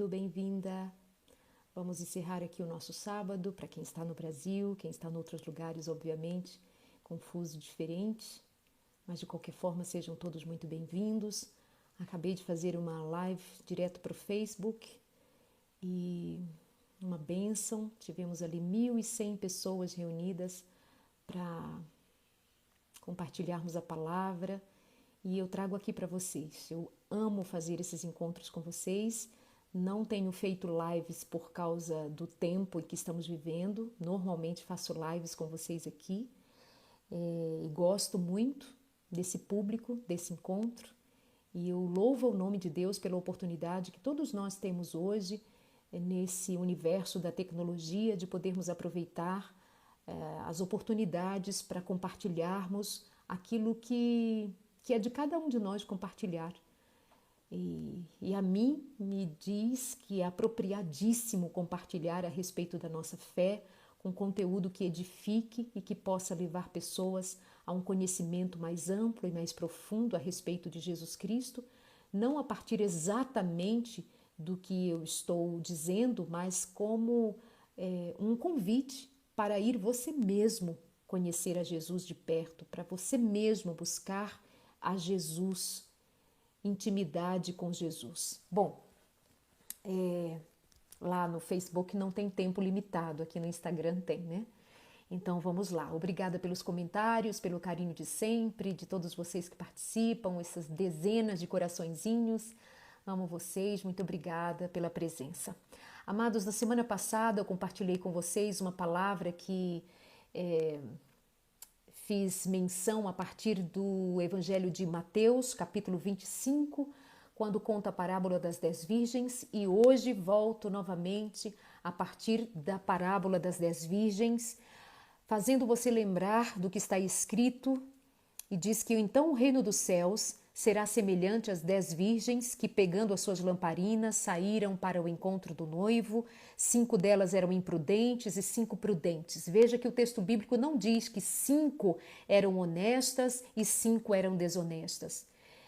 bem-vindo, bem-vinda. Vamos encerrar aqui o nosso sábado, para quem está no Brasil, quem está em outros lugares, obviamente, confuso, diferente, mas de qualquer forma sejam todos muito bem-vindos. Acabei de fazer uma live direto para o Facebook e uma bênção, tivemos ali 1.100 pessoas reunidas para compartilharmos a palavra e eu trago aqui para vocês. Eu amo fazer esses encontros com vocês. Não tenho feito lives por causa do tempo em que estamos vivendo. Normalmente faço lives com vocês aqui e gosto muito desse público, desse encontro. E eu louvo o nome de Deus pela oportunidade que todos nós temos hoje nesse universo da tecnologia de podermos aproveitar as oportunidades para compartilharmos aquilo que é de cada um de nós compartilhar. E a mim me diz que é apropriadíssimo compartilhar a respeito da nossa fé com conteúdo que edifique e que possa levar pessoas a um conhecimento mais amplo e mais profundo a respeito de Jesus Cristo, não a partir exatamente do que eu estou dizendo, mas como um convite para ir você mesmo conhecer a Jesus de perto, para você mesmo buscar a Jesus, intimidade com Jesus. Bom, lá no Facebook não tem tempo limitado, aqui no Instagram tem, né? Então vamos lá. Obrigada pelos comentários, pelo carinho de sempre, de todos vocês que participam, essas dezenas de coraçõezinhos. Amo vocês, muito obrigada pela presença. Amados, na semana passada eu compartilhei com vocês uma palavra que fiz menção a partir do Evangelho de Mateus, capítulo 25, quando conta a parábola das 10 virgens, e hoje volto novamente a partir da parábola das 10 virgens, fazendo você lembrar do que está escrito, e diz que então o reino dos céus será semelhante às 10 virgens que, pegando as suas lamparinas, saíram para o encontro do noivo. 5 delas eram imprudentes e 5 prudentes. Veja que o texto bíblico não diz que 5 eram honestas e 5 eram desonestas.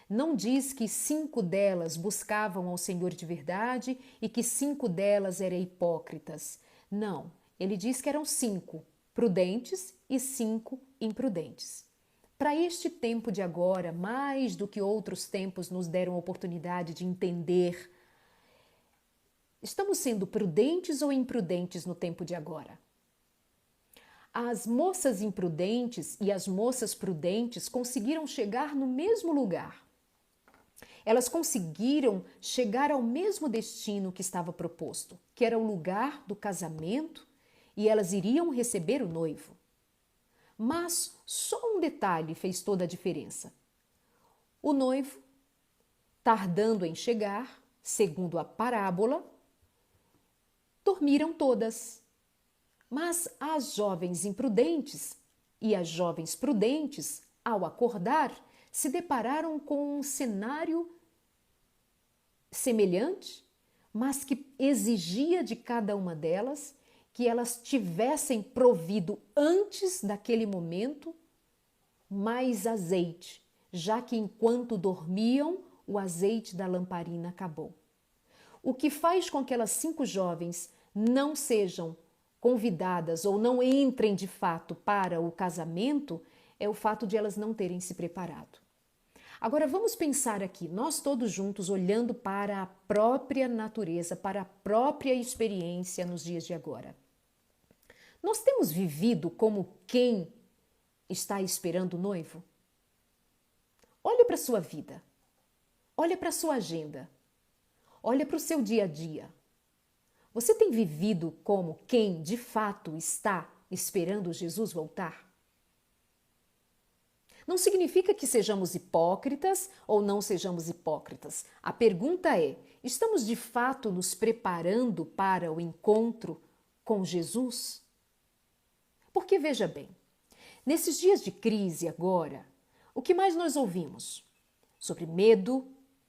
Não diz que 5 delas buscavam ao Senhor de verdade e que 5 delas eram hipócritas. Não, ele diz que eram 5 prudentes e 5 imprudentes. Para este tempo de agora, mais do que outros tempos nos deram a oportunidade de entender, estamos sendo prudentes ou imprudentes no tempo de agora? As moças imprudentes e as moças prudentes conseguiram chegar no mesmo lugar. Elas conseguiram chegar ao mesmo destino que estava proposto, que era o lugar do casamento, e elas iriam receber o noivo. Mas só um detalhe fez toda a diferença. O noivo, tardando em chegar, segundo a parábola, dormiram todas. Mas as jovens imprudentes e as jovens prudentes, ao acordar, se depararam com um cenário semelhante, mas que exigia de cada uma delas que elas tivessem provido antes daquele momento mais azeite, já que enquanto dormiam, o azeite da lamparina acabou. O que faz com que aquelas 5 jovens não sejam convidadas ou não entrem de fato para o casamento é o fato de elas não terem se preparado. Agora vamos pensar aqui, nós todos juntos olhando para a própria natureza, para a própria experiência nos dias de agora. Nós temos vivido como quem está esperando o noivo? Olha para a sua vida, olha para a sua agenda, olha para o seu dia a dia. Você tem vivido como quem de fato está esperando Jesus voltar? Não significa que sejamos hipócritas ou não sejamos hipócritas. A pergunta é: estamos de fato nos preparando para o encontro com Jesus? Porque veja bem, nesses dias de crise agora, o que mais nós ouvimos? Sobre medo,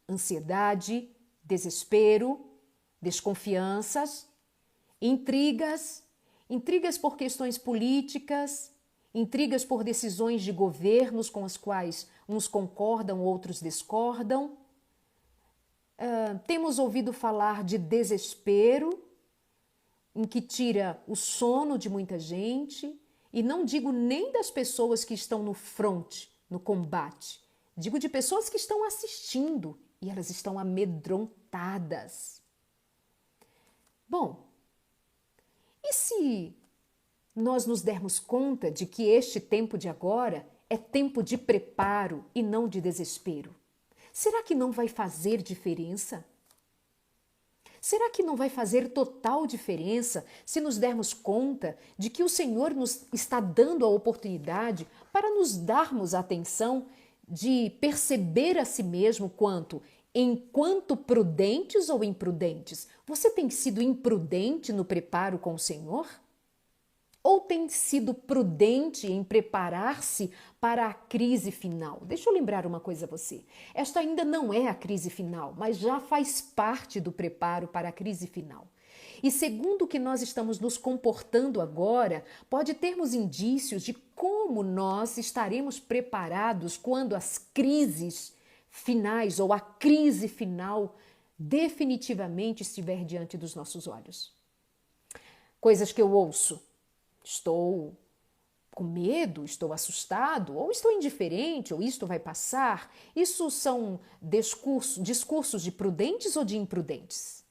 ansiedade, desespero, desconfianças, intrigas por questões políticas, intrigas por decisões de governos com as quais uns concordam, outros discordam. Temos ouvido falar de desespero, em que tira o sono de muita gente, e não digo nem das pessoas que estão no front, no combate. Digo de pessoas que estão assistindo e elas estão amedrontadas. Bom, e se nós nos dermos conta de que este tempo de agora é tempo de preparo e não de desespero? Será que não vai fazer diferença? Será que não vai fazer total diferença se nos dermos conta de que o Senhor nos está dando a oportunidade para nos darmos a atenção de perceber a si mesmo enquanto prudentes ou imprudentes? Você tem sido imprudente no preparo com o Senhor? Ou tem sido prudente em preparar-se para a crise final? Deixa eu lembrar uma coisa a você. Esta ainda não é a crise final, mas já faz parte do preparo para a crise final. E segundo o que nós estamos nos comportando agora, pode termos indícios de como nós estaremos preparados quando as crises finais ou a crise final definitivamente estiver diante dos nossos olhos. Coisas que eu ouço. Estou com medo, estou assustado, ou estou indiferente, ou isto vai passar. Isso são discursos de prudentes ou de imprudentes?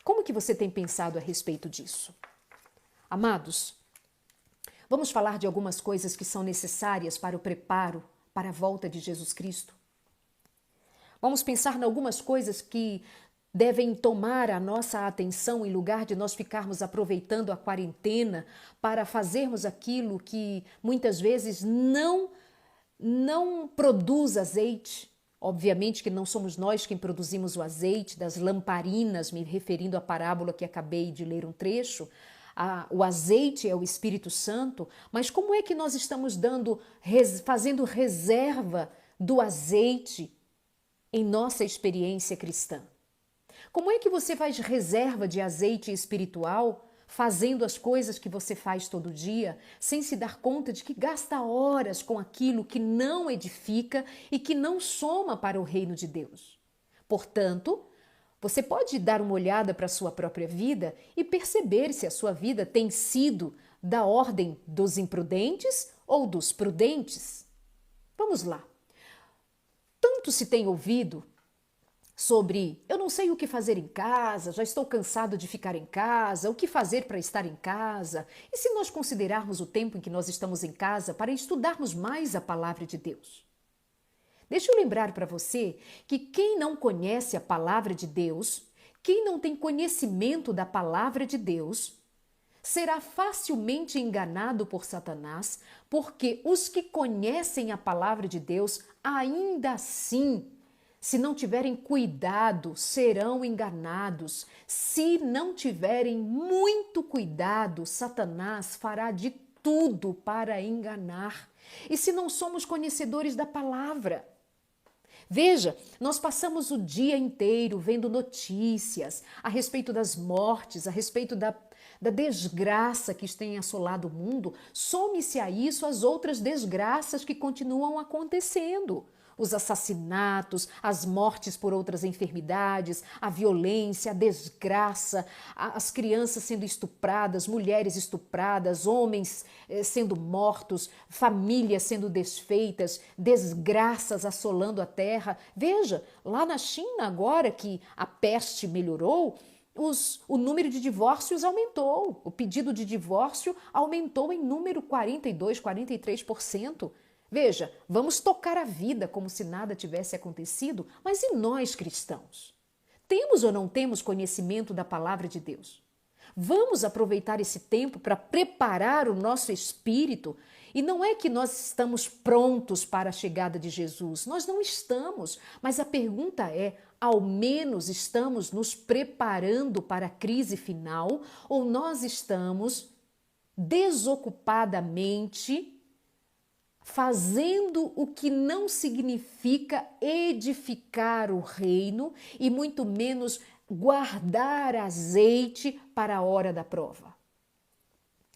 Como que você tem pensado a respeito disso? Amados, vamos falar de algumas coisas que são necessárias para o preparo para a volta de Jesus Cristo. Vamos pensar em algumas coisas que devem tomar a nossa atenção em lugar de nós ficarmos aproveitando a quarentena para fazermos aquilo que muitas vezes não produz azeite. Obviamente que não somos nós quem produzimos o azeite das lamparinas, me referindo à parábola que acabei de ler um trecho. O azeite é o Espírito Santo, mas como é que nós estamos fazendo reserva do azeite em nossa experiência cristã? Como é que você faz reserva de azeite espiritual, fazendo as coisas que você faz todo dia, sem se dar conta de que gasta horas com aquilo que não edifica e que não soma para o reino de Deus? Portanto, você pode dar uma olhada para a sua própria vida e perceber se a sua vida tem sido da ordem dos imprudentes ou dos prudentes. Vamos lá. Tanto se tem ouvido sobre eu não sei o que fazer em casa, já estou cansado de ficar em casa, o que fazer para estar em casa? E se nós considerarmos o tempo em que nós estamos em casa para estudarmos mais a palavra de Deus? Deixa eu lembrar para você que quem não conhece a palavra de Deus, quem não tem conhecimento da palavra de Deus, será facilmente enganado por Satanás, porque os que conhecem a palavra de Deus, ainda assim, se não tiverem cuidado, serão enganados. Se não tiverem muito cuidado, Satanás fará de tudo para enganar. E se não somos conhecedores da palavra? Veja, nós passamos o dia inteiro vendo notícias a respeito das mortes, a respeito da desgraça que tem assolado o mundo. Some-se a isso as outras desgraças que continuam acontecendo. Os assassinatos, as mortes por outras enfermidades, a violência, a desgraça, as crianças sendo estupradas, mulheres estupradas, homens sendo mortos, famílias sendo desfeitas, desgraças assolando a terra. Veja, lá na China, agora que a peste melhorou, o número de divórcios aumentou. O pedido de divórcio aumentou em número 42%, 43%. Veja, vamos tocar a vida como se nada tivesse acontecido, mas e nós cristãos? Temos ou não temos conhecimento da palavra de Deus? Vamos aproveitar esse tempo para preparar o nosso espírito. E não é que nós estamos prontos para a chegada de Jesus, nós não estamos, mas a pergunta é, ao menos estamos nos preparando para a crise final ou nós estamos desocupadamente fazendo o que não significa edificar o reino e muito menos guardar azeite para a hora da prova?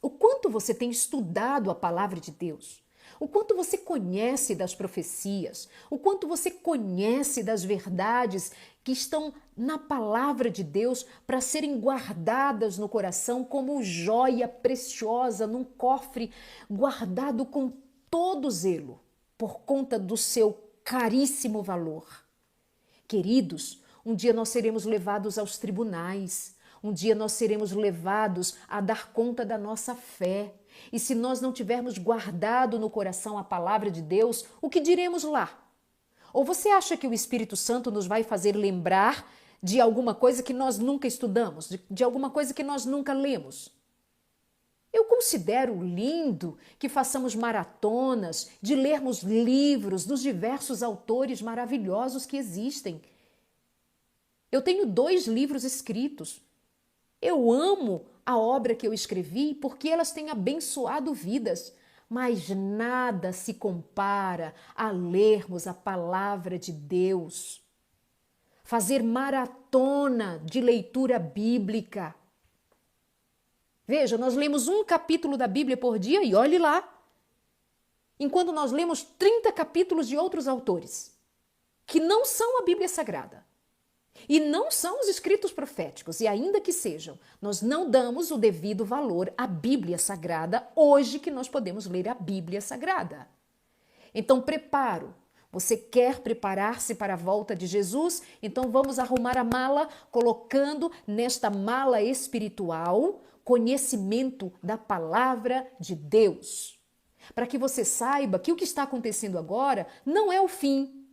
O quanto você tem estudado a palavra de Deus? O quanto você conhece das profecias? O quanto você conhece das verdades que estão na palavra de Deus para serem guardadas no coração como joia preciosa num cofre guardado com todo zelo por conta do seu caríssimo valor. Queridos, um dia nós seremos levados aos tribunais, um dia nós seremos levados a dar conta da nossa fé. E se nós não tivermos guardado no coração a palavra de Deus, o que diremos lá? Ou você acha que o Espírito Santo nos vai fazer lembrar de alguma coisa que nós nunca estudamos, de alguma coisa que nós nunca lemos? Eu considero lindo que façamos maratonas, de lermos livros dos diversos autores maravilhosos que existem. Eu tenho 2 livros escritos. Eu amo a obra que eu escrevi porque elas têm abençoado vidas. Mas nada se compara a lermos a palavra de Deus. Fazer maratona de leitura bíblica. Veja, nós lemos um capítulo da Bíblia por dia e olhe lá. Enquanto nós lemos 30 capítulos de outros autores, que não são a Bíblia Sagrada. E não são os escritos proféticos, e ainda que sejam, nós não damos o devido valor à Bíblia Sagrada hoje que nós podemos ler a Bíblia Sagrada. Então, preparo. Você quer preparar-se para a volta de Jesus? Então vamos arrumar a mala, colocando nesta mala espiritual conhecimento da palavra de Deus. Para que você saiba que o que está acontecendo agora não é o fim,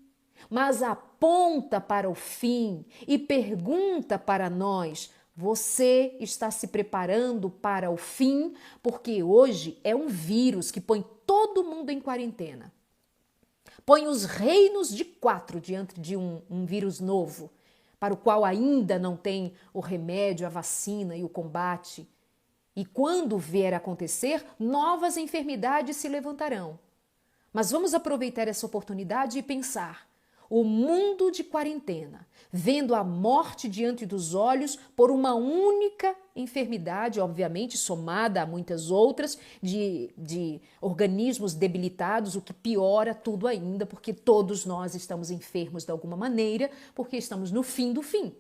mas aponta para o fim e pergunta para nós: você está se preparando para o fim? Porque hoje é um vírus que põe todo mundo em quarentena. Põe os reinos de 4 diante de um vírus novo, para o qual ainda não tem o remédio, a vacina e o combate. E quando vier a acontecer, novas enfermidades se levantarão. Mas vamos aproveitar essa oportunidade e pensar: o mundo de quarentena, vendo a morte diante dos olhos por uma única enfermidade, obviamente somada a muitas outras, de organismos debilitados, o que piora tudo ainda, porque todos nós estamos enfermos de alguma maneira, porque estamos no fim do fim.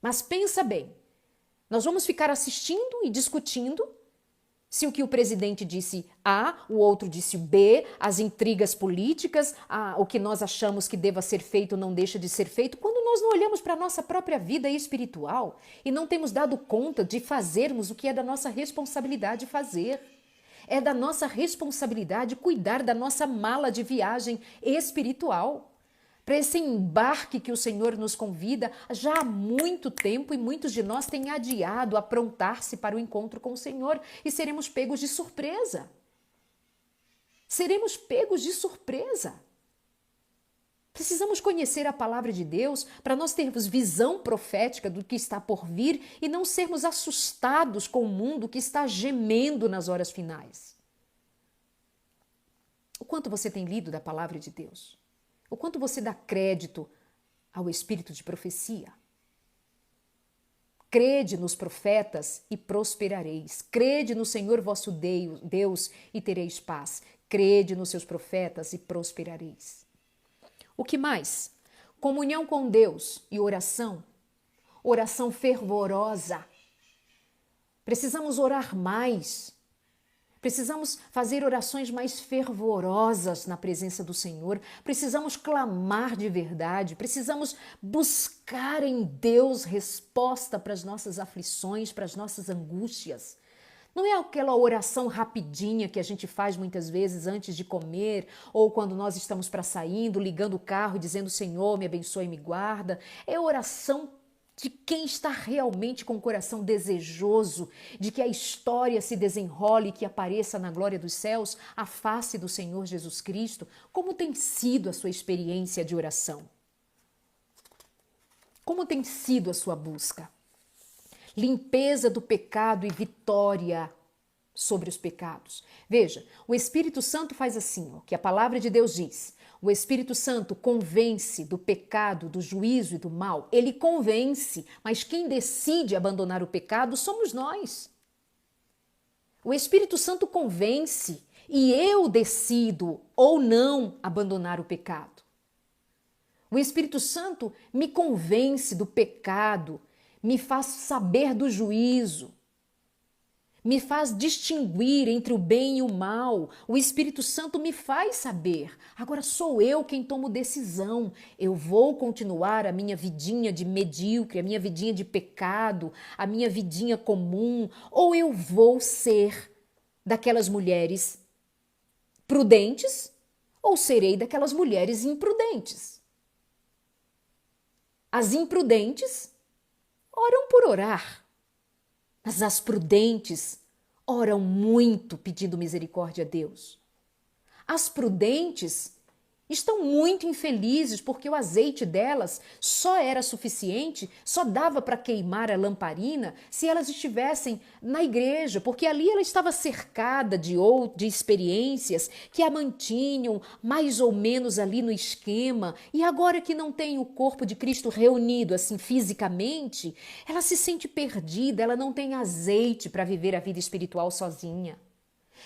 Mas pensa bem, nós vamos ficar assistindo e discutindo se o que o presidente disse A, o outro disse B, as intrigas políticas, o que nós achamos que deva ser feito não deixa de ser feito, quando nós não olhamos para a nossa própria vida espiritual e não temos dado conta de fazermos o que é da nossa responsabilidade fazer. É da nossa responsabilidade cuidar da nossa mala de viagem espiritual. Para esse embarque que o Senhor nos convida já há muito tempo, e muitos de nós têm adiado aprontar-se para o encontro com o Senhor, e seremos pegos de surpresa. Seremos pegos de surpresa. Precisamos conhecer a palavra de Deus para nós termos visão profética do que está por vir e não sermos assustados com o mundo que está gemendo nas horas finais. O quanto você tem lido da palavra de Deus? O quanto você dá crédito ao espírito de profecia? Crede nos profetas e prosperareis. Crede no Senhor vosso Deus e tereis paz. Crede nos seus profetas e prosperareis. O que mais? Comunhão com Deus e oração. Oração fervorosa. Precisamos orar mais. Precisamos fazer orações mais fervorosas na presença do Senhor. Precisamos clamar de verdade. Precisamos buscar em Deus resposta para as nossas aflições, para as nossas angústias. Não é aquela oração rapidinha que a gente faz muitas vezes antes de comer ou quando nós estamos para saindo, ligando o carro e dizendo: Senhor, me abençoe e me guarda. É oração de quem está realmente com o coração desejoso de que a história se desenrole e que apareça na glória dos céus a face do Senhor Jesus Cristo. Como tem sido a sua experiência de oração? Como tem sido a sua busca? Limpeza do pecado e vitória sobre os pecados. Veja, o Espírito Santo faz assim, que a palavra de Deus diz. O Espírito Santo convence do pecado, do juízo e do mal. Ele convence, mas quem decide abandonar o pecado somos nós. O Espírito Santo convence e eu decido ou não abandonar o pecado. O Espírito Santo me convence do pecado, me faz saber do juízo, me faz distinguir entre o bem e o mal. O Espírito Santo me faz saber. Agora sou eu quem tomo decisão. Eu vou continuar a minha vidinha de medíocre, a minha vidinha de pecado, a minha vidinha comum, ou eu vou ser daquelas mulheres prudentes, ou serei daquelas mulheres imprudentes. As imprudentes oram por orar, mas as prudentes oram muito pedindo misericórdia a Deus. As prudentes estão muito infelizes porque o azeite delas só era suficiente, só dava para queimar a lamparina se elas estivessem na igreja, porque ali ela estava cercada de experiências que a mantinham mais ou menos ali no esquema, e agora que não tem o corpo de Cristo reunido assim fisicamente, ela se sente perdida, ela não tem azeite para viver a vida espiritual sozinha.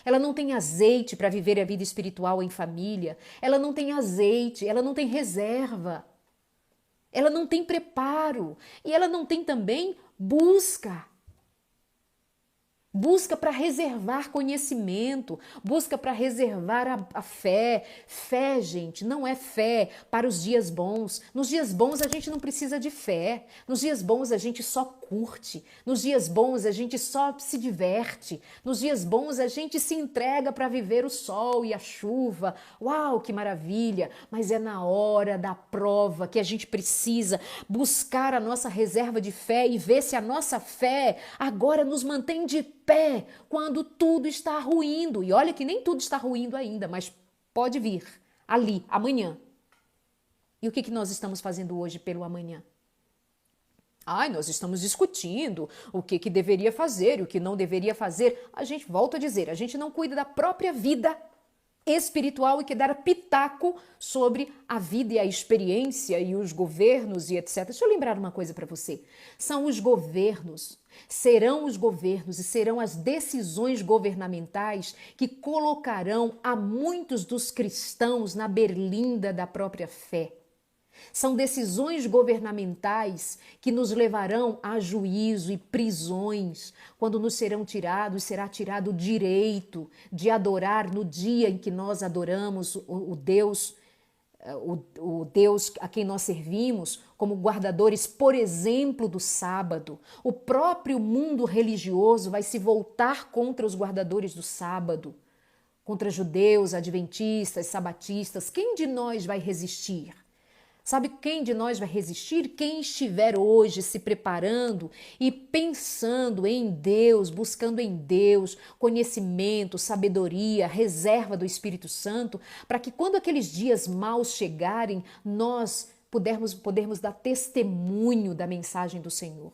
Ela não tem azeite para viver a vida espiritual em família. Ela não tem azeite, ela não tem reserva. Ela não tem preparo. E ela não tem também busca. Busca para reservar conhecimento, busca para reservar a fé. Fé, gente, não é fé para os dias bons. Nos dias bons a gente não precisa de fé. Nos dias bons a gente só curte. Nos dias bons a gente só se diverte. Nos dias bons a gente se entrega para viver o sol e a chuva. Uau, que maravilha! Mas é na hora da prova que a gente precisa buscar a nossa reserva de fé e ver se a nossa fé agora nos mantém de pé quando tudo está ruindo. E olha que nem tudo está ruindo ainda, mas pode vir ali, amanhã. E o que nós estamos fazendo hoje pelo amanhã? Nós estamos discutindo o que deveria fazer e o que não deveria fazer. A gente, volta a dizer, a gente não cuida da própria vida espiritual e quer dar pitaco sobre a vida e a experiência e os governos e etc. Deixa eu lembrar uma coisa para você. São os governos, serão os governos e serão as decisões governamentais que colocarão a muitos dos cristãos na berlinda da própria fé. São decisões governamentais que nos levarão a juízo e prisões, quando nos será tirado o direito de adorar no dia em que nós adoramos o Deus a quem nós servimos, como guardadores, por exemplo, do sábado. O próprio mundo religioso vai se voltar contra os guardadores do sábado, contra judeus, adventistas, sabatistas. Quem de nós vai resistir? Sabe quem de nós vai resistir? Quem estiver hoje se preparando e pensando em Deus, buscando em Deus conhecimento, sabedoria, reserva do Espírito Santo, para que quando aqueles dias maus chegarem, nós pudermos dar testemunho da mensagem do Senhor.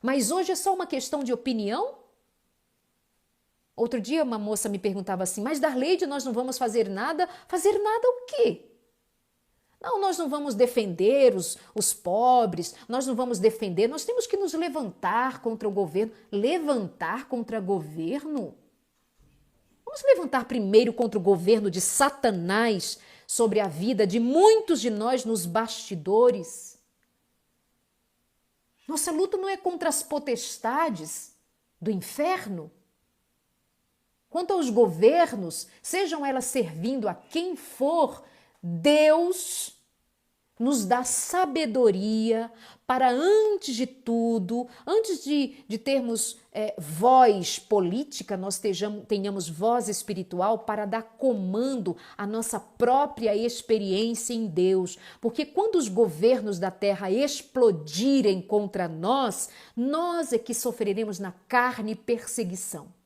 Mas hoje é só uma questão de opinião? Outro dia uma moça me perguntava assim, mas Darleide, nós não vamos fazer nada? Fazer nada o quê? Não, nós não vamos defender os pobres, nós não vamos defender, nós temos que nos levantar contra o governo. Levantar contra o governo? Vamos levantar primeiro contra o governo de Satanás sobre a vida de muitos de nós nos bastidores. Nossa luta não é contra as potestades do inferno. Quanto aos governos, sejam elas servindo a quem for, Deus nos dá sabedoria para, antes de tudo, antes de termos voz política, nós tenhamos voz espiritual para dar comando à nossa própria experiência em Deus. Porque quando os governos da terra explodirem contra nós, nós é que sofreremos na carne perseguição.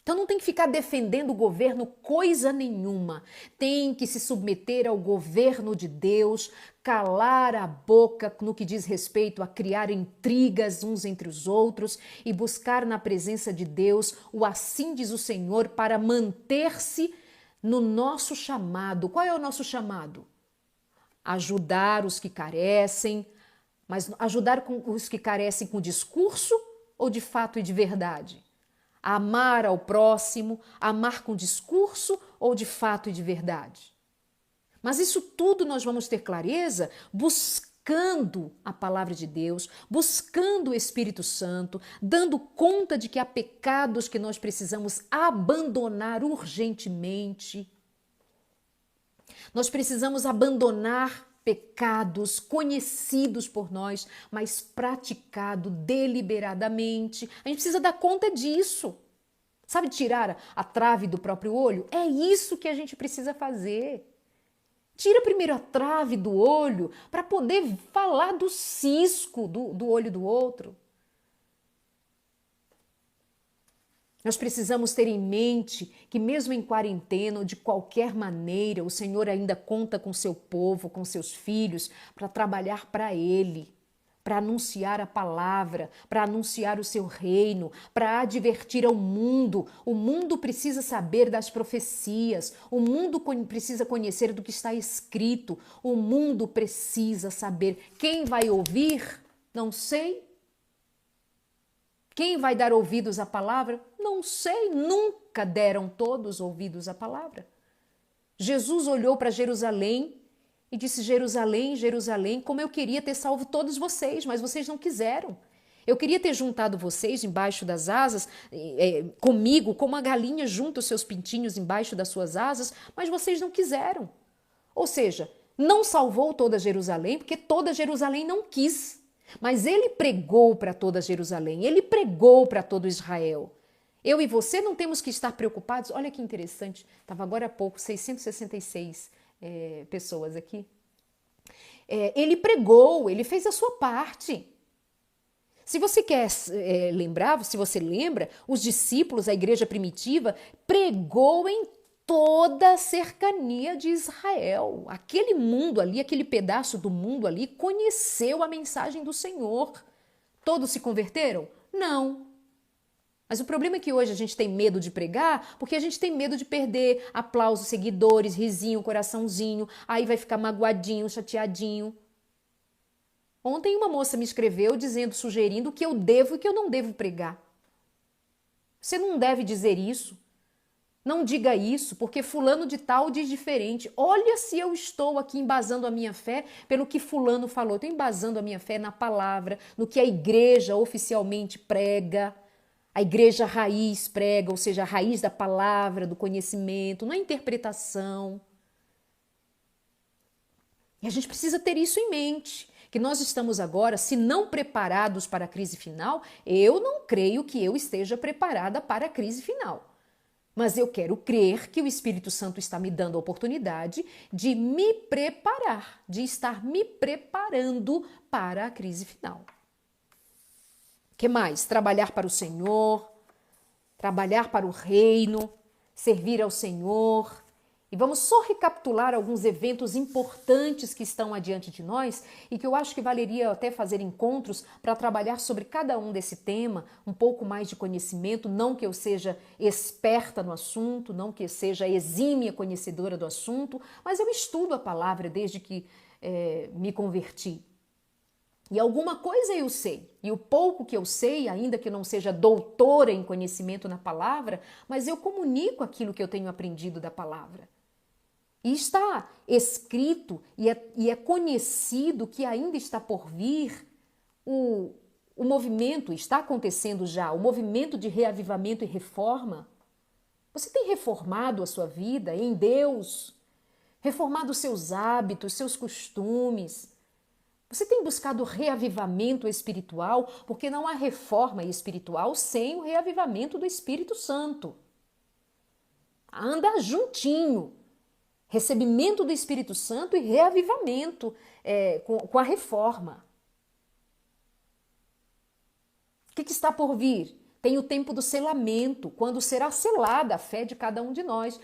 Então não tem que ficar defendendo o governo coisa nenhuma. Tem que se submeter ao governo de Deus, calar a boca no que diz respeito a criar intrigas uns entre os outros e buscar na presença de Deus o assim diz o Senhor para manter-se no nosso chamado. Qual é o nosso chamado? Ajudar os que carecem, mas ajudar os que carecem com discurso ou de fato e de verdade? Amar ao próximo, amar com discurso ou de fato e de verdade? Mas isso tudo nós vamos ter clareza buscando a palavra de Deus, buscando o Espírito Santo, dando conta de que há pecados que nós precisamos abandonar urgentemente. Nós precisamos abandonar pecados conhecidos por nós, mas praticado deliberadamente. A gente precisa dar conta disso. Sabe, tirar a trave do próprio olho? É isso que a gente precisa fazer. Tira primeiro a trave do olho para poder falar do cisco do olho do outro. Nós precisamos ter em mente que mesmo em quarentena ou de qualquer maneira, o Senhor ainda conta com seu povo, com seus filhos, para trabalhar para Ele, para anunciar a palavra, para anunciar o seu reino, para advertir ao mundo. O mundo precisa saber das profecias, o mundo precisa conhecer do que está escrito, o mundo precisa saber. Quem vai ouvir? Não sei. Quem vai dar ouvidos à palavra? Não sei, nunca deram todos ouvidos à palavra. Jesus olhou para Jerusalém e disse: Jerusalém, Jerusalém, como eu queria ter salvo todos vocês, mas vocês não quiseram. Eu queria ter juntado vocês embaixo das asas, comigo, como a galinha junta os seus pintinhos embaixo das suas asas, mas vocês não quiseram. Ou seja, não salvou toda Jerusalém, porque toda Jerusalém não quis. Mas ele pregou para toda Jerusalém, ele pregou para todo Israel. Eu e você não temos que estar preocupados. Olha que interessante, estava agora há pouco, 666 pessoas aqui. Ele pregou, ele fez a sua parte. Se você quer lembrar, se você lembra, os discípulos, a igreja primitiva, pregou em toda a cercania de Israel. Aquele mundo ali, aquele pedaço do mundo ali, conheceu a mensagem do Senhor. Todos se converteram? Não. Mas o problema é que hoje a gente tem medo de pregar porque a gente tem medo de perder aplausos, seguidores, risinho, coraçãozinho, aí vai ficar magoadinho, chateadinho. Ontem uma moça me escreveu sugerindo o que eu devo e que eu não devo pregar. Você não deve dizer isso. Não diga isso, porque fulano de tal diz diferente. Olha se eu estou aqui embasando a minha fé pelo que fulano falou. Estou embasando a minha fé na palavra, no que a igreja oficialmente prega. A igreja raiz prega, ou seja, a raiz da palavra, do conhecimento, na interpretação. E a gente precisa ter isso em mente, que nós estamos agora, se não preparados para a crise final, eu não creio que eu esteja preparada para a crise final. Mas eu quero crer que o Espírito Santo está me dando a oportunidade de me preparar, de estar me preparando para a crise final. O que mais? Trabalhar para o Senhor, trabalhar para o reino, servir ao Senhor. E vamos só recapitular alguns eventos importantes que estão adiante de nós e que eu acho que valeria até fazer encontros para trabalhar sobre cada um desse tema, um pouco mais de conhecimento, não que eu seja experta no assunto, não que eu seja exímia conhecedora do assunto, mas eu estudo a palavra desde que me converti. E alguma coisa eu sei, e o pouco que eu sei, ainda que eu não seja doutora em conhecimento na palavra, mas eu comunico aquilo que eu tenho aprendido da palavra. E está escrito e é conhecido que ainda está por vir o movimento, está acontecendo já, o movimento de reavivamento e reforma. Você tem reformado a sua vida em Deus, reformado seus hábitos, seus costumes. Você tem buscado reavivamento espiritual, porque não há reforma espiritual sem o reavivamento do Espírito Santo. Anda juntinho. Recebimento do Espírito Santo e reavivamento com a reforma. O que está por vir? Tem o tempo do selamento, quando será selada a fé de cada um de nós.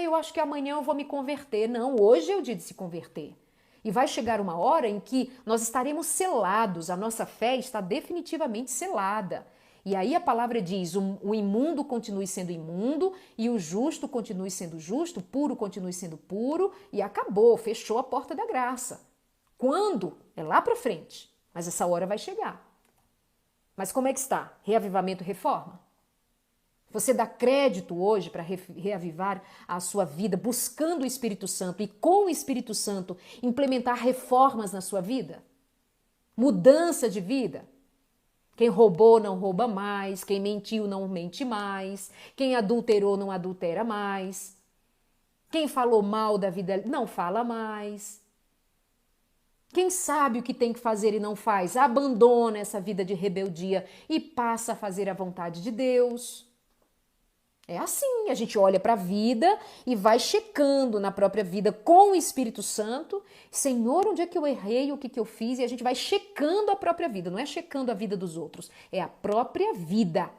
Eu acho que amanhã eu vou me converter. Não, hoje é o dia de se converter. E vai chegar uma hora em que nós estaremos selados, a nossa fé está definitivamente selada. E aí a palavra diz, o imundo continue sendo imundo e o justo continue sendo justo, o puro continue sendo puro e acabou, fechou a porta da graça. Quando? É lá para frente, mas essa hora vai chegar. Mas como é que está? Reavivamento e reforma? Você dá crédito hoje para reavivar a sua vida, buscando o Espírito Santo e com o Espírito Santo implementar reformas na sua vida? Mudança de vida? Quem roubou não rouba mais, quem mentiu não mente mais, quem adulterou não adultera mais, quem falou mal da vida não fala mais. Quem sabe o que tem que fazer e não faz, abandona essa vida de rebeldia e passa a fazer a vontade de Deus. É assim, a gente olha para a vida e vai checando na própria vida com o Espírito Santo. Senhor, onde é que eu errei, o que que eu fiz? E a gente vai checando a própria vida, não é checando a vida dos outros, é a própria vida.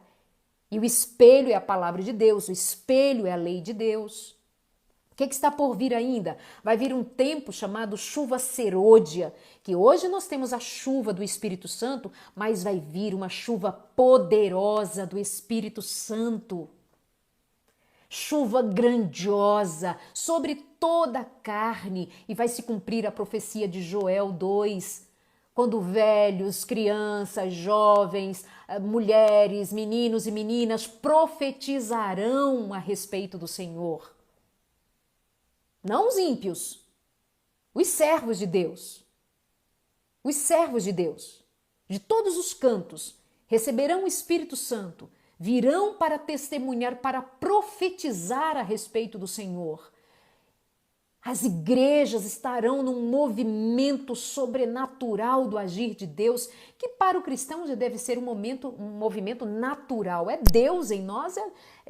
E o espelho é a palavra de Deus, o espelho é a lei de Deus. O que está por vir ainda? Vai vir um tempo chamado chuva serôdia, que hoje nós temos a chuva do Espírito Santo, mas vai vir uma chuva poderosa do Espírito Santo. Chuva grandiosa sobre toda a carne, e vai se cumprir a profecia de Joel 2, quando velhos, crianças, jovens, mulheres, meninos e meninas profetizarão a respeito do Senhor. Não os ímpios, os servos de Deus. Os servos de Deus, de todos os cantos, receberão o Espírito Santo, virão para testemunhar, para profetizar a respeito do Senhor. As igrejas estarão num movimento sobrenatural do agir de Deus, que para o cristão já deve ser um movimento natural. É Deus em nós,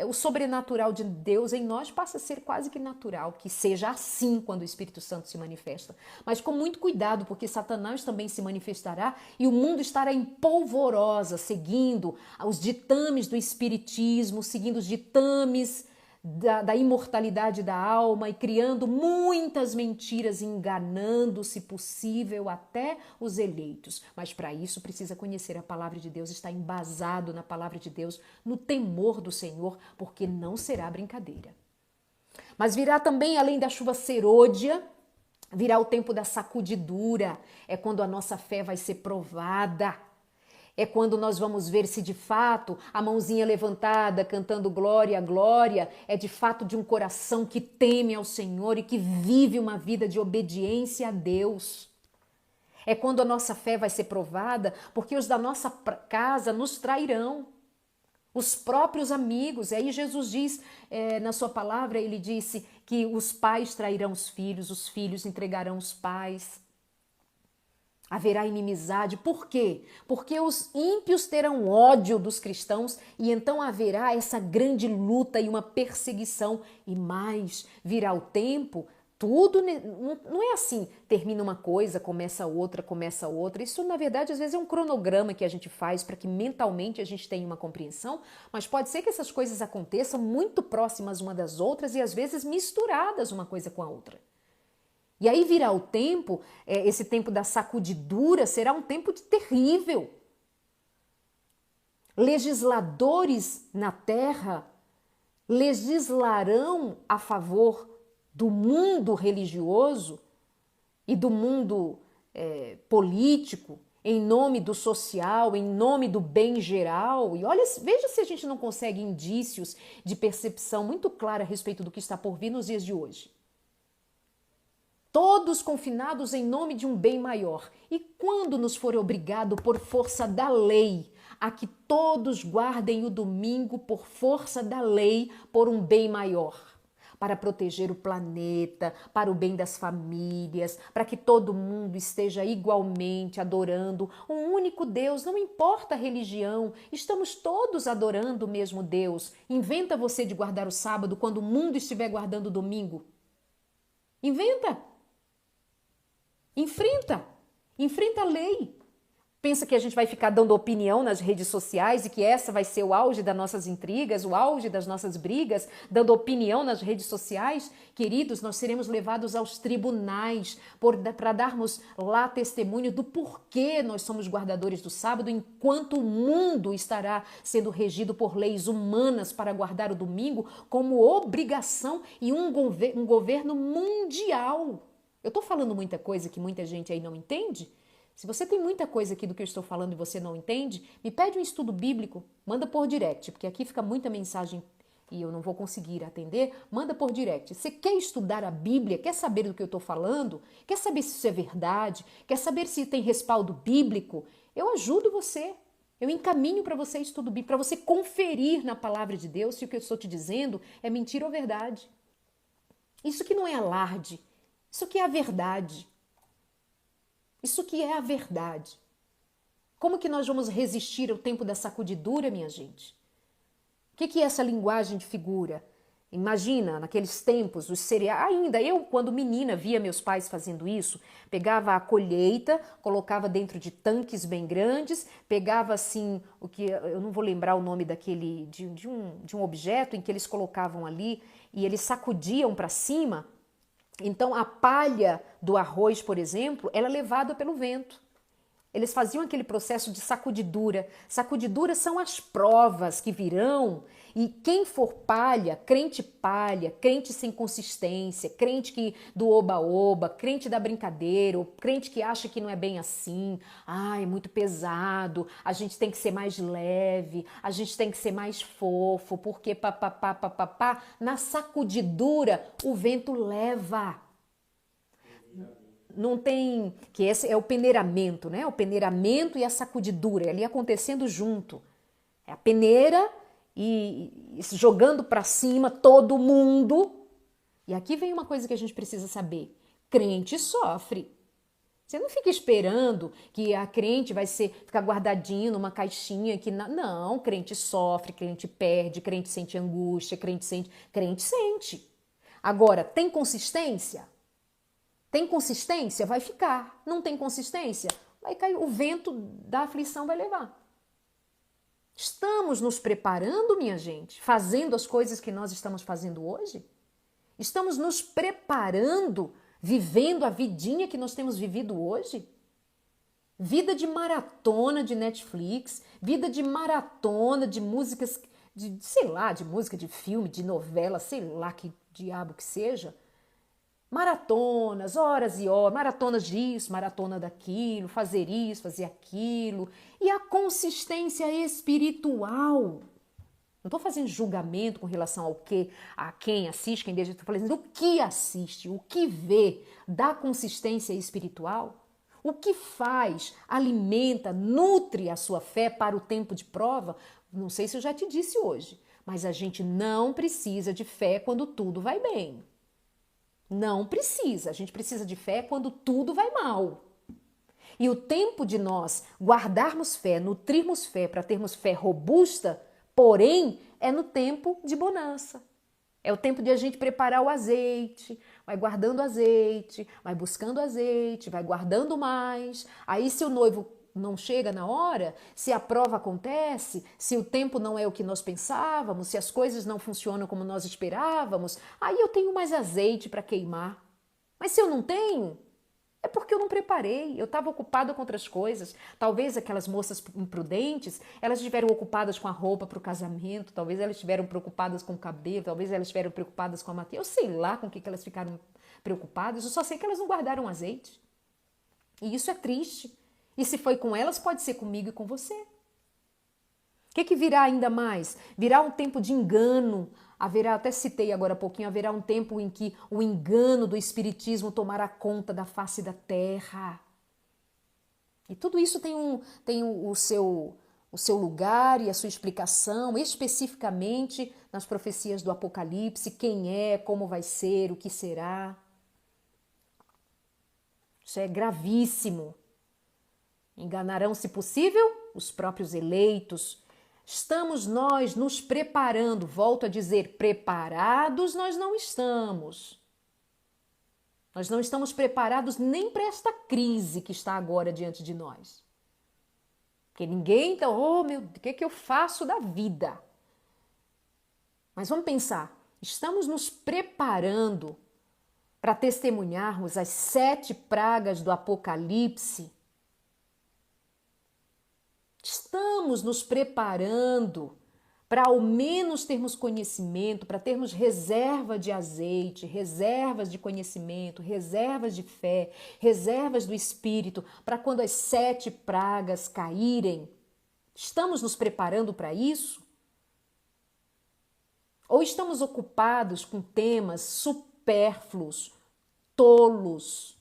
o sobrenatural de Deus em nós passa a ser quase que natural, que seja assim quando o Espírito Santo se manifesta. Mas com muito cuidado, porque Satanás também se manifestará e o mundo estará em polvorosa, seguindo os ditames do espiritismo, seguindo os ditames da imortalidade da alma e criando muitas mentiras, enganando, se possível, até os eleitos. Mas para isso precisa conhecer a palavra de Deus, estar embasado na palavra de Deus, no temor do Senhor, porque não será brincadeira. Mas virá também, além da chuva serôdia, virá o tempo da sacudidura, é quando a nossa fé vai ser provada. É quando nós vamos ver se de fato a mãozinha levantada, cantando glória, glória, é de fato de um coração que teme ao Senhor e que vive uma vida de obediência a Deus. É quando a nossa fé vai ser provada, porque os da nossa casa nos trairão. Os próprios amigos. E aí Jesus diz, na sua palavra, ele disse que os pais trairão os filhos entregarão os pais. Haverá inimizade. Por quê? Porque os ímpios terão ódio dos cristãos e então haverá essa grande luta e uma perseguição. E mais, virá o tempo, tudo não é assim, termina uma coisa, começa outra. Isso, na verdade, às vezes é um cronograma que a gente faz para que mentalmente a gente tenha uma compreensão, mas pode ser que essas coisas aconteçam muito próximas uma das outras e às vezes misturadas uma coisa com a outra. E aí virá o tempo, esse tempo da sacudidura será um tempo terrível. Legisladores na terra legislarão a favor do mundo religioso e do mundo político, em nome do social, em nome do bem geral. E olha, veja se a gente não consegue indícios de percepção muito clara a respeito do que está por vir nos dias de hoje. Todos confinados em nome de um bem maior. E quando nos for obrigado por força da lei a que todos guardem o domingo por força da lei por um bem maior, para proteger o planeta, para o bem das famílias, para que todo mundo esteja igualmente adorando um único Deus, não importa a religião, estamos todos adorando o mesmo Deus. Inventa você de guardar o sábado quando o mundo estiver guardando o domingo. Inventa! Enfrenta a lei. Pensa que a gente vai ficar dando opinião nas redes sociais e que essa vai ser o auge das nossas intrigas, o auge das nossas brigas, dando opinião nas redes sociais? Queridos, nós seremos levados aos tribunais para darmos lá testemunho do porquê nós somos guardadores do sábado, enquanto o mundo estará sendo regido por leis humanas para guardar o domingo como obrigação e um governo mundial. Eu estou falando muita coisa que muita gente aí não entende? Se você tem muita coisa aqui do que eu estou falando e você não entende, me pede um estudo bíblico, manda por direct, porque aqui fica muita mensagem e eu não vou conseguir atender, manda por direct. Você quer estudar a Bíblia, quer saber do que eu estou falando, quer saber se isso é verdade, quer saber se tem respaldo bíblico, eu ajudo você. Eu encaminho para você estudo bíblico, para você conferir na palavra de Deus se o que eu estou te dizendo é mentira ou verdade. Isso que não é alarde, isso que é a verdade. Isso que é a verdade. Como que nós vamos resistir ao tempo da sacudidura, minha gente? O que é essa linguagem de figura? Imagina, naqueles tempos, os cereais. Ainda eu, quando menina, via meus pais fazendo isso, pegava a colheita, colocava dentro de tanques bem grandes, pegava assim, o que eu não vou lembrar o nome daquele, de um objeto em que eles colocavam ali e eles sacudiam para cima. Então, a palha do arroz, por exemplo, ela é levada pelo vento. Eles faziam aquele processo de sacudidura. Sacudidura são as provas que virão e quem for palha, crente sem consistência, crente que do oba-oba, crente da brincadeira, ou crente que acha que não é bem assim, é muito pesado, a gente tem que ser mais leve, a gente tem que ser mais fofo, porque papapá, na sacudidura o vento leva. Não tem, que esse é o peneiramento, né? O peneiramento e a sacudidura, ali acontecendo junto. É a peneira e jogando para cima todo mundo. E aqui vem uma coisa que a gente precisa saber. Crente sofre. Você não fica esperando que a crente vai ficar guardadinho numa caixinha que não, crente sofre, crente perde, crente sente angústia, crente sente. Agora, tem consistência? Tem consistência? Vai ficar. Não tem consistência? Vai cair. O vento da aflição vai levar. Estamos nos preparando, minha gente? Fazendo as coisas que nós estamos fazendo hoje? Estamos nos preparando, vivendo a vidinha que nós temos vivido hoje? Vida de maratona de Netflix, vida de maratona de músicas, de música, de filme, de novela, sei lá que diabo que seja. Maratonas, horas e horas, maratonas disso, maratona daquilo, fazer isso, fazer aquilo. E a consistência espiritual. Não estou fazendo julgamento com relação ao que, a quem assiste, quem deixa, estou falando o que assiste, o que vê da consistência espiritual. O que faz, alimenta, nutre a sua fé para o tempo de prova. Não sei se eu já te disse hoje, mas a gente não precisa de fé quando tudo vai bem. Não precisa, a gente precisa de fé quando tudo vai mal. E o tempo de nós guardarmos fé, nutrirmos fé para termos fé robusta, porém, é no tempo de bonança. É o tempo de a gente preparar o azeite, vai guardando azeite, vai buscando azeite, vai guardando mais. Aí se o noivo não chega na hora, se a prova acontece, se o tempo não é o que nós pensávamos, se as coisas não funcionam como nós esperávamos, aí eu tenho mais azeite para queimar. Mas se eu não tenho, é porque eu não preparei, eu estava ocupada com outras coisas. Talvez aquelas moças imprudentes, elas estiveram ocupadas com a roupa para o casamento, talvez elas estiveram preocupadas com o cabelo, talvez elas estiveram preocupadas com a matéria. Eu sei lá com o que elas ficaram preocupadas, eu só sei que elas não guardaram azeite. E isso é triste. E se foi com elas, pode ser comigo e com você. O que virá ainda mais? Virá um tempo de engano. Haverá, até citei agora há pouquinho, haverá um tempo em que o engano do espiritismo tomará conta da face da terra. E tudo isso tem o seu lugar e a sua explicação, especificamente nas profecias do Apocalipse, quem é, como vai ser, o que será. Isso é gravíssimo. Enganarão, se possível, os próprios eleitos. Estamos nós nos preparando, volto a dizer, preparados nós não estamos. Nós não estamos preparados nem para esta crise que está agora diante de nós. Porque ninguém está, meu Deus, o que eu faço da vida? Mas vamos pensar, estamos nos preparando para testemunharmos as 7 pragas do Apocalipse. Estamos nos preparando para ao menos termos conhecimento, para termos reserva de azeite, reservas de conhecimento, reservas de fé, reservas do Espírito, para quando as 7 pragas caírem. Estamos nos preparando para isso? Ou estamos ocupados com temas supérfluos, tolos?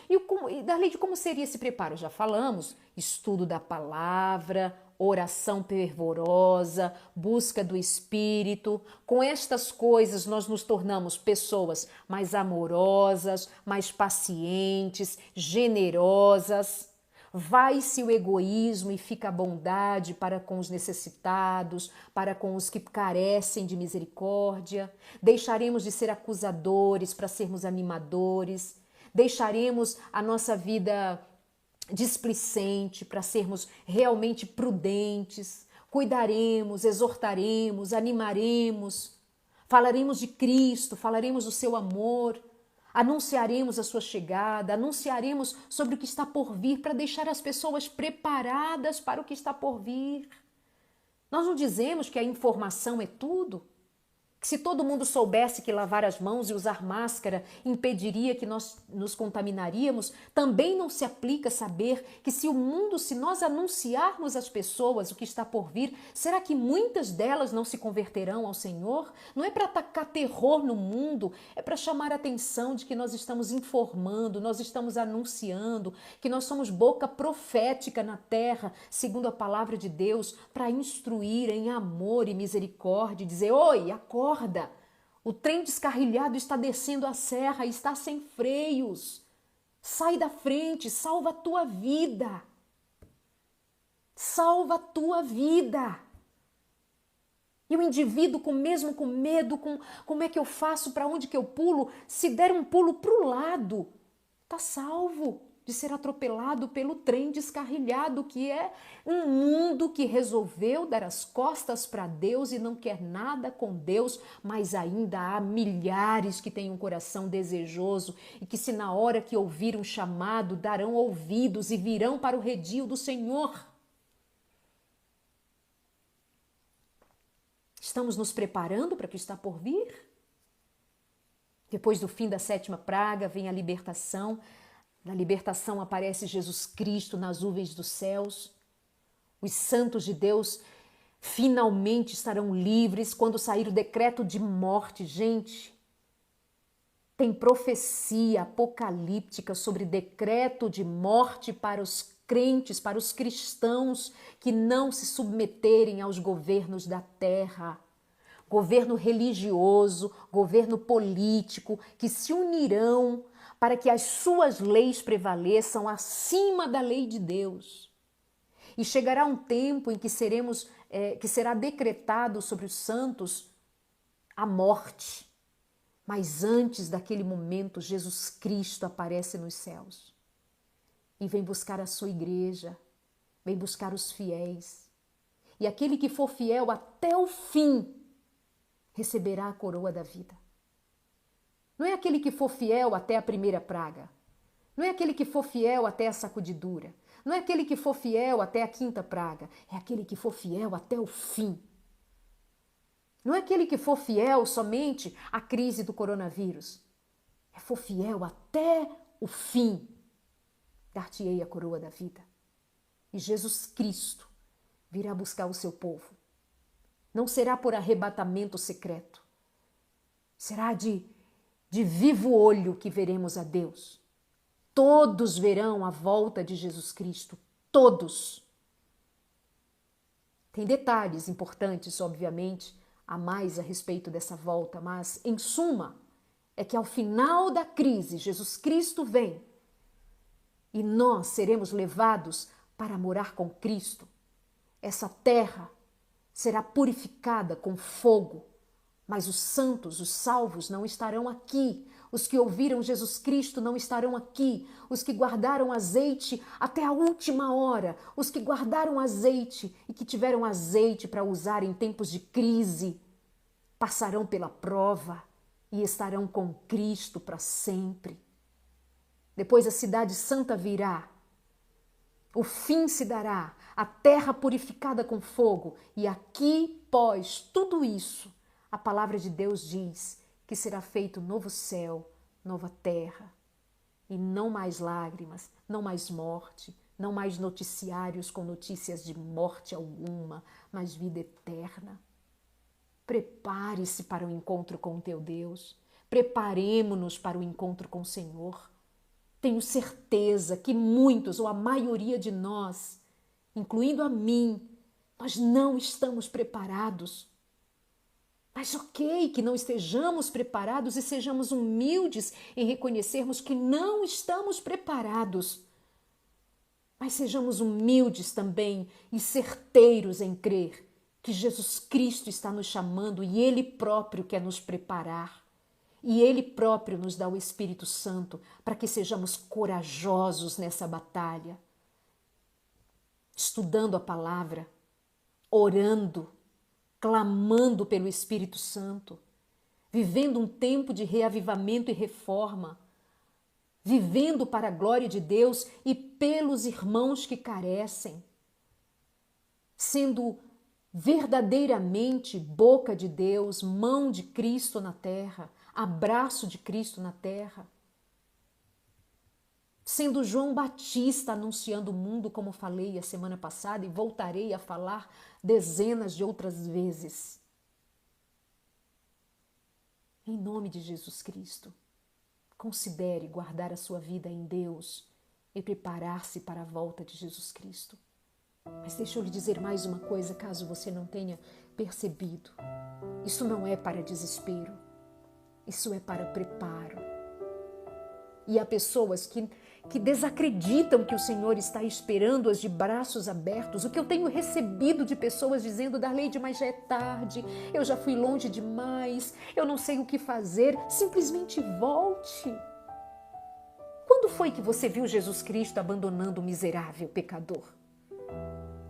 E Darley, de como seria esse preparo? Já falamos, estudo da palavra, oração fervorosa, busca do Espírito. Com estas coisas nós nos tornamos pessoas mais amorosas, mais pacientes, generosas. Vai-se o egoísmo e fica a bondade para com os necessitados, para com os que carecem de misericórdia. Deixaremos de ser acusadores para sermos animadores. Deixaremos a nossa vida displicente para sermos realmente prudentes. Cuidaremos, exortaremos, animaremos. Falaremos de Cristo, falaremos do seu amor. Anunciaremos a sua chegada, anunciaremos sobre o que está por vir para deixar as pessoas preparadas para o que está por vir. Nós não dizemos que a informação é tudo? Que se todo mundo soubesse que lavar as mãos e usar máscara impediria que nós nos contaminaríamos, também não se aplica saber que se nós anunciarmos às pessoas o que está por vir, será que muitas delas não se converterão ao Senhor? Não é para atacar terror no mundo, é para chamar a atenção de que nós estamos informando, nós estamos anunciando, que nós somos boca profética na terra, segundo a palavra de Deus, para instruir em amor e misericórdia, e dizer: oi, acorda! O trem descarrilhado está descendo a serra e está sem freios. Sai da frente, salva a tua vida. Salva a tua vida. E o indivíduo mesmo com medo, como é que eu faço, para onde que eu pulo? Se der um pulo para o lado, está salvo de ser atropelado pelo trem descarrilhado, que é um mundo que resolveu dar as costas para Deus e não quer nada com Deus, mas ainda há milhares que têm um coração desejoso e que, se na hora que ouvir um chamado, darão ouvidos e virão para o redil do Senhor. Estamos nos preparando para o que está por vir? Depois do fim da 7ª praga vem a libertação. Na libertação aparece Jesus Cristo nas nuvens dos céus. Os santos de Deus finalmente estarão livres quando sair o decreto de morte. Gente, tem profecia apocalíptica sobre decreto de morte para os crentes, para os cristãos que não se submeterem aos governos da terra. Governo religioso, governo político, que se unirão para que as suas leis prevaleçam acima da lei de Deus. E chegará um tempo em que será decretado sobre os santos a morte. Mas antes daquele momento, Jesus Cristo aparece nos céus e vem buscar a sua igreja, vem buscar os fiéis. E aquele que for fiel até o fim receberá a coroa da vida. Não é aquele que for fiel até a 1ª praga. Não é aquele que for fiel até a sacudidura. Não é aquele que for fiel até a 5ª praga. É aquele que for fiel até o fim. Não é aquele que for fiel somente à crise do coronavírus. É for fiel até o fim. Dar-te-ei a coroa da vida. E Jesus Cristo virá buscar o seu povo. Não será por arrebatamento secreto. Será de vivo olho que veremos a Deus. Todos verão a volta de Jesus Cristo. Todos. Tem detalhes importantes, obviamente, a mais a respeito dessa volta, mas, em suma, é que ao final da crise, Jesus Cristo vem e nós seremos levados para morar com Cristo. Essa terra será purificada com fogo, mas os santos, os salvos, não estarão aqui. Os que ouviram Jesus Cristo não estarão aqui. Os que guardaram azeite até a última hora, os que guardaram azeite e que tiveram azeite para usar em tempos de crise, passarão pela prova e estarão com Cristo para sempre. Depois a cidade santa virá O fim se dará, a terra purificada com fogo, e aqui, pós tudo isso, a palavra de Deus diz que será feito novo céu, nova terra, e não mais lágrimas, não mais morte, não mais noticiários com notícias de morte alguma, mas vida eterna. Prepare-se para o encontro com o teu Deus, preparemo-nos para o encontro com o Senhor. Tenho certeza que muitos, ou a maioria de nós, incluindo a mim, nós não estamos preparados. Mas ok que não estejamos preparados e sejamos humildes em reconhecermos que não estamos preparados. Mas sejamos humildes também e certeiros em crer que Jesus Cristo está nos chamando e Ele próprio quer nos preparar. E Ele próprio nos dá o Espírito Santo para que sejamos corajosos nessa batalha. Estudando a palavra, orando, clamando pelo Espírito Santo, vivendo um tempo de reavivamento e reforma, vivendo para a glória de Deus e pelos irmãos que carecem, sendo verdadeiramente boca de Deus, mão de Cristo na terra, abraço de Cristo na terra, sendo João Batista anunciando o mundo, como falei a semana passada e voltarei a falar dezenas de outras vezes. Em nome de Jesus Cristo, considere guardar a sua vida em Deus e preparar-se para a volta de Jesus Cristo. Mas deixa eu lhe dizer mais uma coisa, caso você não tenha percebido. Isso não é para desespero. Isso é para preparo. E há pessoas que desacreditam que o Senhor está esperando-as de braços abertos. O que eu tenho recebido de pessoas dizendo: Darleide, mas já é tarde, eu já fui longe demais, eu não sei o que fazer. Simplesmente volte. Quando foi que você viu Jesus Cristo abandonando o miserável pecador?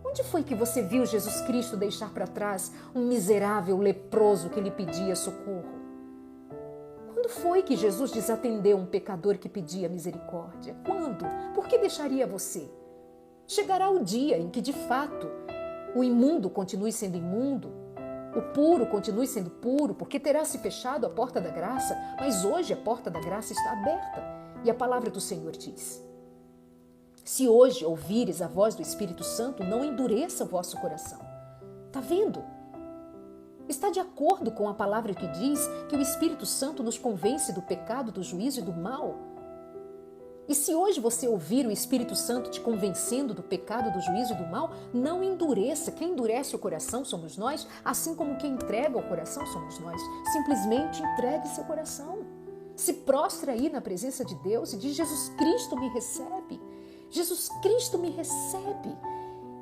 Onde foi que você viu Jesus Cristo deixar para trás um miserável leproso que lhe pedia socorro? Quando foi que Jesus desatendeu um pecador que pedia misericórdia? Quando? Por que deixaria você? Chegará o dia em que, de fato, o imundo continue sendo imundo, o puro continue sendo puro, porque terá se fechado a porta da graça, mas hoje a porta da graça está aberta. E a palavra do Senhor diz: se hoje ouvires a voz do Espírito Santo, não endureça o vosso coração. Está vendo? Está de acordo com a palavra que diz que o Espírito Santo nos convence do pecado, do juízo e do mal? E se hoje você ouvir o Espírito Santo te convencendo do pecado, do juízo e do mal, não endureça. Quem endurece o coração somos nós, assim como quem entrega o coração somos nós. Simplesmente entregue seu coração. Se prostra aí na presença de Deus e diz: Jesus Cristo me recebe. Jesus Cristo me recebe.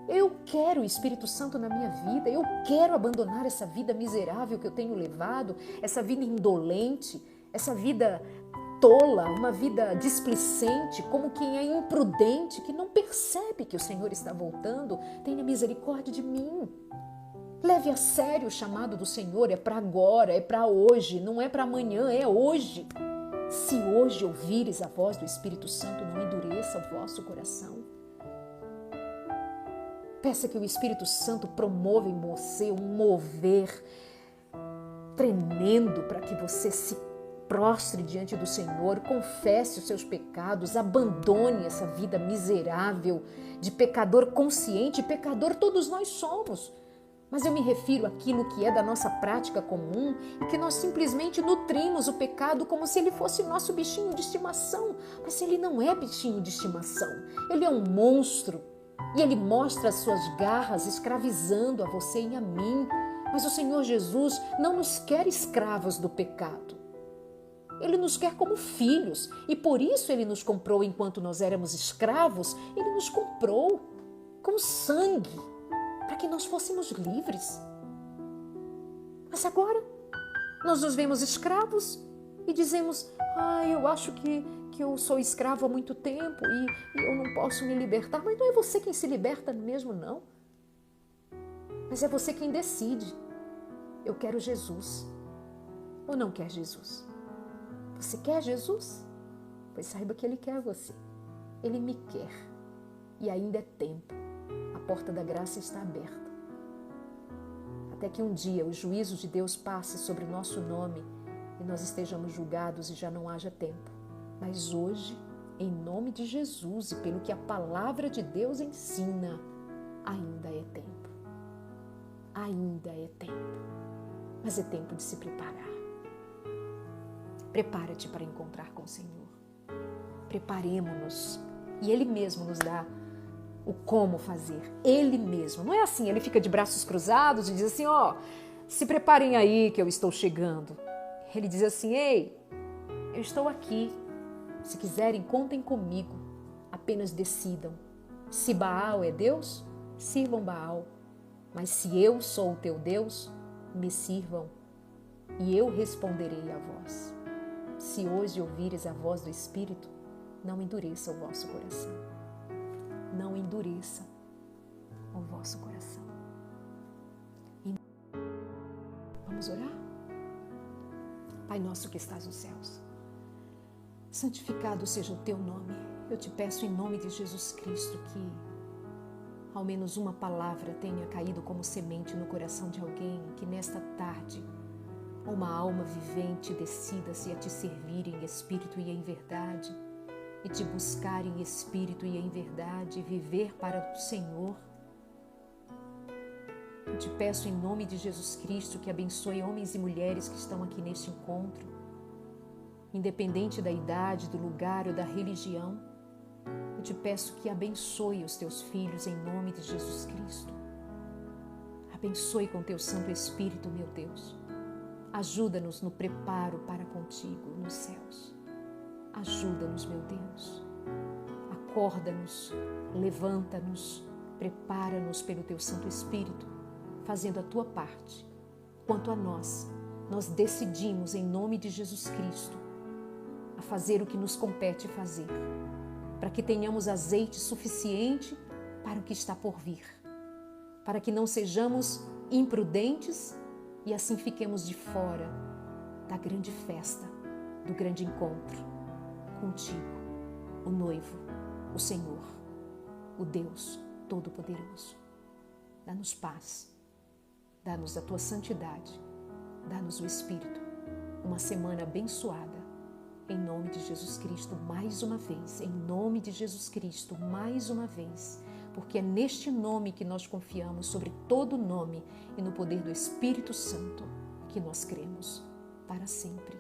Eu quero o Espírito Santo na minha vida, eu quero abandonar essa vida miserável que eu tenho levado, essa vida indolente, essa vida tola, uma vida displicente, como quem é imprudente, que não percebe que o Senhor está voltando. Tenha misericórdia de mim. Leve a sério o chamado do Senhor, é para agora, é para hoje, não é para amanhã, é hoje. Se hoje ouvires a voz do Espírito Santo, não endureça o vosso coração. Peça que o Espírito Santo promova em você um mover tremendo para que você se prostre diante do Senhor, confesse os seus pecados, abandone essa vida miserável de pecador consciente. Pecador todos nós somos, mas eu me refiro àquilo que é da nossa prática comum e que nós simplesmente nutrimos o pecado como se ele fosse nosso bichinho de estimação. Mas ele não é bichinho de estimação, ele é um monstro. E ele mostra as suas garras escravizando a você e a mim. Mas o Senhor Jesus não nos quer escravos do pecado. Ele nos quer como filhos. E por isso ele nos comprou enquanto nós éramos escravos. Ele nos comprou com sangue para que nós fôssemos livres. Mas agora nós nos vemos escravos e dizemos: eu acho que eu sou escravo há muito tempo e eu não posso me libertar. Mas não é você quem se liberta mesmo, não. Mas é você quem decide. Eu quero Jesus ou não quer Jesus? Você quer Jesus? Pois saiba que Ele quer você. Ele me quer. E ainda é tempo. A porta da graça está aberta. Até que um dia o juízo de Deus passe sobre o nosso nome e nós estejamos julgados e já não haja tempo. Mas hoje, em nome de Jesus e pelo que a palavra de Deus ensina, ainda é tempo. Ainda é tempo. Mas é tempo de se preparar. Prepara-te para encontrar com o Senhor. Preparemo-nos. E Ele mesmo nos dá o como fazer. Ele mesmo. Não é assim, Ele fica de braços cruzados e diz assim, se preparem aí que eu estou chegando. Ele diz assim, ei, eu estou aqui. Se quiserem, contem comigo. Apenas decidam. Se Baal é Deus, sirvam Baal. Mas se eu sou o teu Deus, me sirvam. E eu responderei a vós. Se hoje ouvires a voz do Espírito, não endureça o vosso coração. Não endureça o vosso coração. Vamos orar? Pai nosso que estás nos céus, santificado seja o teu nome. Eu te peço em nome de Jesus Cristo que ao menos uma palavra tenha caído como semente no coração de alguém, que nesta tarde uma alma vivente decida-se a te servir em espírito e em verdade, e te buscar em espírito e em verdade, viver para o Senhor. Eu te peço em nome de Jesus Cristo que abençoe homens e mulheres que estão aqui neste encontro, independente da idade, do lugar ou da religião. Eu te peço que abençoe os teus filhos em nome de Jesus Cristo. Abençoe com teu Santo Espírito, meu Deus. Ajuda-nos no preparo para contigo nos céus. Ajuda-nos, meu Deus. Acorda-nos, levanta-nos, prepara-nos pelo teu Santo Espírito, fazendo a tua parte. Quanto a nós decidimos em nome de Jesus Cristo a fazer o que nos compete fazer, para que tenhamos azeite suficiente para o que está por vir, para que não sejamos imprudentes e assim fiquemos de fora da grande festa, do grande encontro contigo, o noivo, o Senhor, o Deus Todo-Poderoso. Dá-nos paz, dá-nos a tua santidade, dá-nos o Espírito, uma semana abençoada, em nome de Jesus Cristo, mais uma vez, em nome de Jesus Cristo, mais uma vez, porque é neste nome que nós confiamos, sobre todo nome, e no poder do Espírito Santo, que nós cremos para sempre.